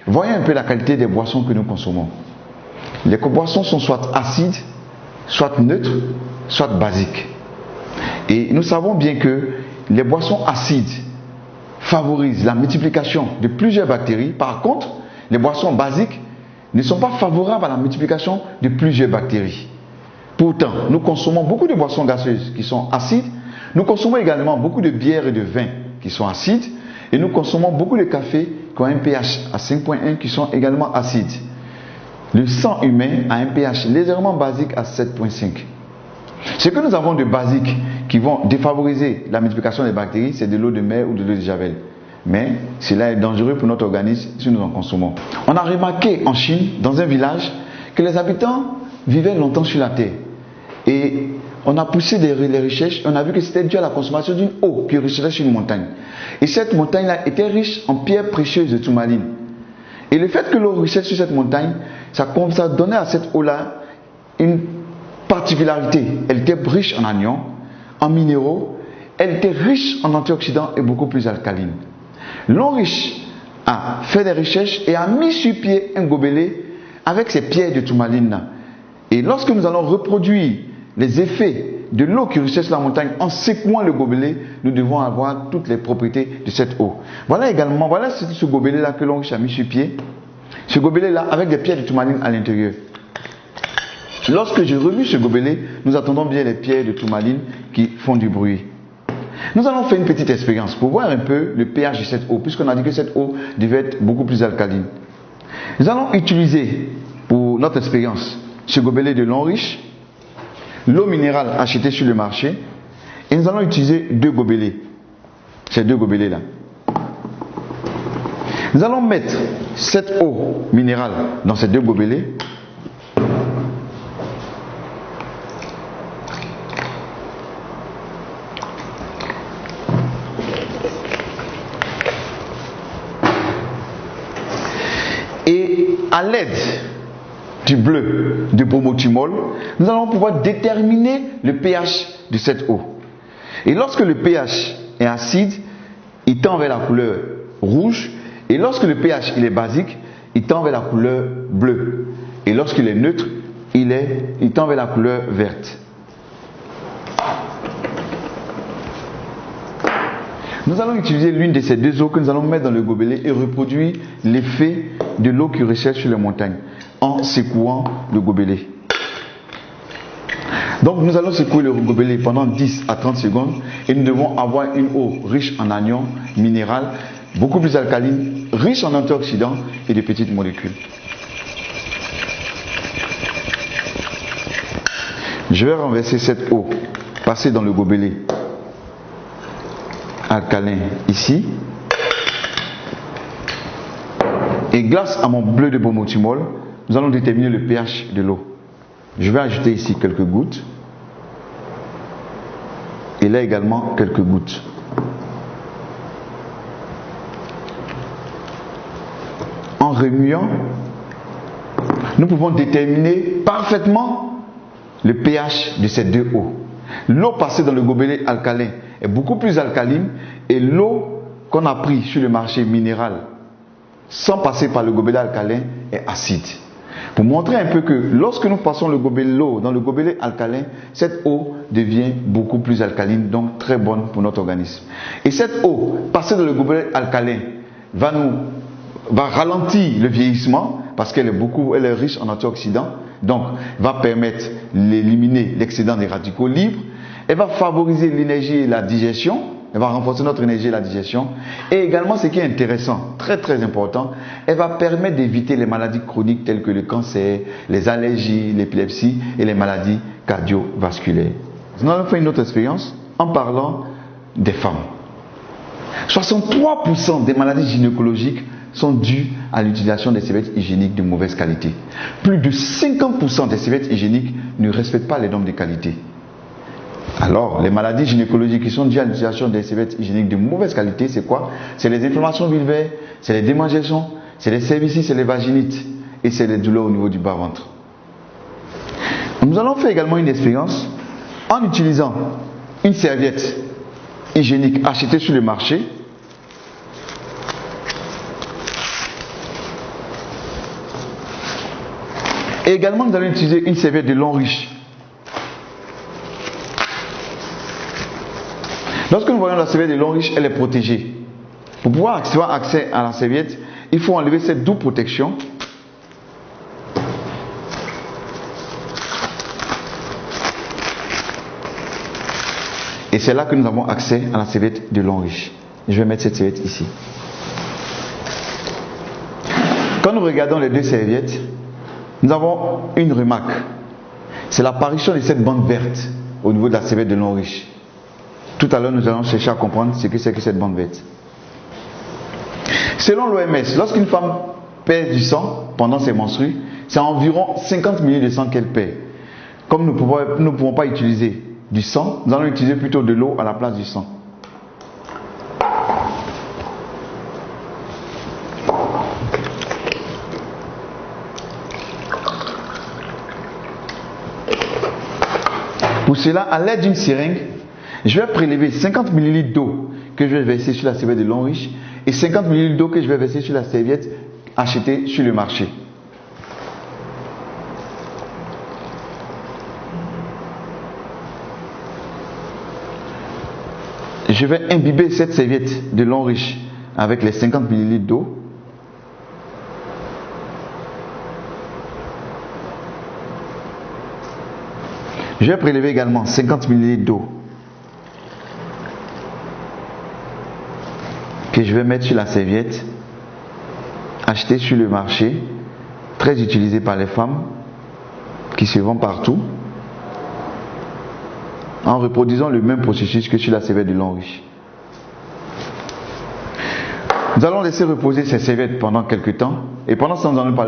Voyons un peu la qualité des boissons que nous consommons. Les boissons sont soit acides, soit neutres, soit basiques. Et nous savons bien que les boissons acides favorisent la multiplication de plusieurs bactéries. Par contre, les boissons basiques ne sont pas favorables à la multiplication de plusieurs bactéries. Pourtant, nous consommons beaucoup de boissons gazeuses qui sont acides. Nous consommons également beaucoup de bières et de vins qui sont acides. Et nous consommons beaucoup de cafés qui ont un pH à 5.1 qui sont également acides. Le sang humain a un pH légèrement basique à 7.5. Ce que nous avons de basique qui vont défavoriser la multiplication des bactéries, c'est de l'eau de mer ou de l'eau de javel. Mais cela est dangereux pour notre organisme si nous en consommons. On a remarqué en Chine, dans un village, que les habitants vivaient longtemps sur la terre. Et on a poussé les recherches et on a vu que c'était dû à la consommation d'une eau qui ruisselait sur une montagne. Et cette montagne-là était riche en pierres précieuses de tourmaline. Et le fait que l'eau ruisselle sur cette montagne, ça donnait à cette eau-là une particularité. Elle était riche en anions, en minéraux, elle était riche en antioxydants et beaucoup plus alcaline. L'homme riche a fait des recherches et a mis sur pied un gobelet avec ces pierres de tourmaline. Et lorsque nous allons reproduire les effets de l'eau qui ruisselle sur la montagne en secouant le gobelet, nous devons avoir toutes les propriétés de cette eau. Voilà également, voilà ce gobelet-là que l'homme riche a mis sur pied. Ce gobelet-là avec des pierres de tourmaline à l'intérieur. Lorsque je remue ce gobelet, nous attendons bien les pierres de tourmaline qui font du bruit. Nous allons faire une petite expérience pour voir un peu le pH de cette eau, puisqu'on a dit que cette eau devait être beaucoup plus alcaline. Nous allons utiliser pour notre expérience ce gobelet de l'eau riche, l'eau minérale achetée sur le marché, et nous allons utiliser deux gobelets, ces deux gobelets-là. Nous allons mettre cette eau minérale dans ces deux gobelets. Et à l'aide du bleu de bromothymol, nous allons pouvoir déterminer le pH de cette eau. Et lorsque le pH est acide, il tend vers la couleur rouge. Et lorsque le pH il est basique, il tend vers la couleur bleue. Et lorsqu'il est neutre, il tend vers la couleur verte. Nous allons utiliser l'une de ces deux eaux que nous allons mettre dans le gobelet et reproduire l'effet de l'eau qui ruisselle sur les montagnes en secouant le gobelet. Donc nous allons secouer le gobelet pendant 10 à 30 secondes et nous devons avoir une eau riche en anions minérales, beaucoup plus alcaline, riche en antioxydants et de petites molécules. Je vais renverser cette eau, passer dans le gobelet alcalin ici. Et grâce à mon bleu de bromothymol, nous allons déterminer le pH de l'eau. Je vais ajouter ici quelques gouttes. Et là également quelques gouttes. En remuant, nous pouvons déterminer parfaitement le pH de ces deux eaux. L'eau passée dans le gobelet alcalin est beaucoup plus alcaline et l'eau qu'on a prise sur le marché minéral sans passer par le gobelet alcalin est acide. Pour montrer un peu que lorsque nous passons l'eau dans le gobelet alcalin, cette eau devient beaucoup plus alcaline, donc très bonne pour notre organisme. Et cette eau passée dans le gobelet alcalin va ralentir le vieillissement parce qu'elle est riche en antioxydants, donc va permettre d'éliminer l'excédent des radicaux libres. Elle va favoriser l'énergie et la digestion. Elle va renforcer notre énergie et la digestion. Et également, ce qui est intéressant, très très important, elle va permettre d'éviter les maladies chroniques telles que le cancer, les allergies, l'épilepsie et les maladies cardiovasculaires. Nous allons faire une autre expérience en parlant des femmes. 63% des maladies gynécologiques sont dues à l'utilisation des serviettes hygiéniques de mauvaise qualité. Plus de 50% des serviettes hygiéniques ne respectent pas les normes de qualité. Alors, les maladies gynécologiques qui sont dues à l'utilisation des serviettes hygiéniques de mauvaise qualité, c'est quoi? C'est les inflammations vulvaires, c'est les démangeaisons, c'est les cervicites, c'est les vaginites et c'est les douleurs au niveau du bas-ventre. Nous allons faire également une expérience en utilisant une serviette hygiénique achetée sur le marché. Et également, nous allons utiliser une serviette de lin riche. Lorsque nous voyons la serviette de lin riche, elle est protégée. Pour pouvoir avoir accès à la serviette, il faut enlever cette double protection. Et c'est là que nous avons accès à la serviette de lin riche. Je vais mettre cette serviette ici. Quand nous regardons les deux serviettes, nous avons une remarque. C'est l'apparition de cette bande verte au niveau de la serviette de lin riche. Tout à l'heure, nous allons chercher à comprendre ce que c'est que cette bande verte. Selon l'OMS, lorsqu'une femme perd du sang pendant ses menstrues, c'est environ 50 ml de sang qu'elle perd. Comme nous ne pouvons pas utiliser du sang, nous allons utiliser plutôt de l'eau à la place du sang. Pour cela, à l'aide d'une seringue, je vais prélever 50 ml d'eau que je vais verser sur la serviette de lin riche et 50 ml d'eau que je vais verser sur la serviette achetée sur le marché. Je vais imbiber cette serviette de lin riche avec les 50 ml d'eau. Je vais prélever également 50 ml d'eau que je vais mettre sur la serviette achetée sur le marché, très utilisée par les femmes qui se vend partout, en reproduisant le même processus que sur la serviette de lin riche. Nous allons laisser reposer ces serviettes pendant quelques temps et pendant ce temps nous allons parler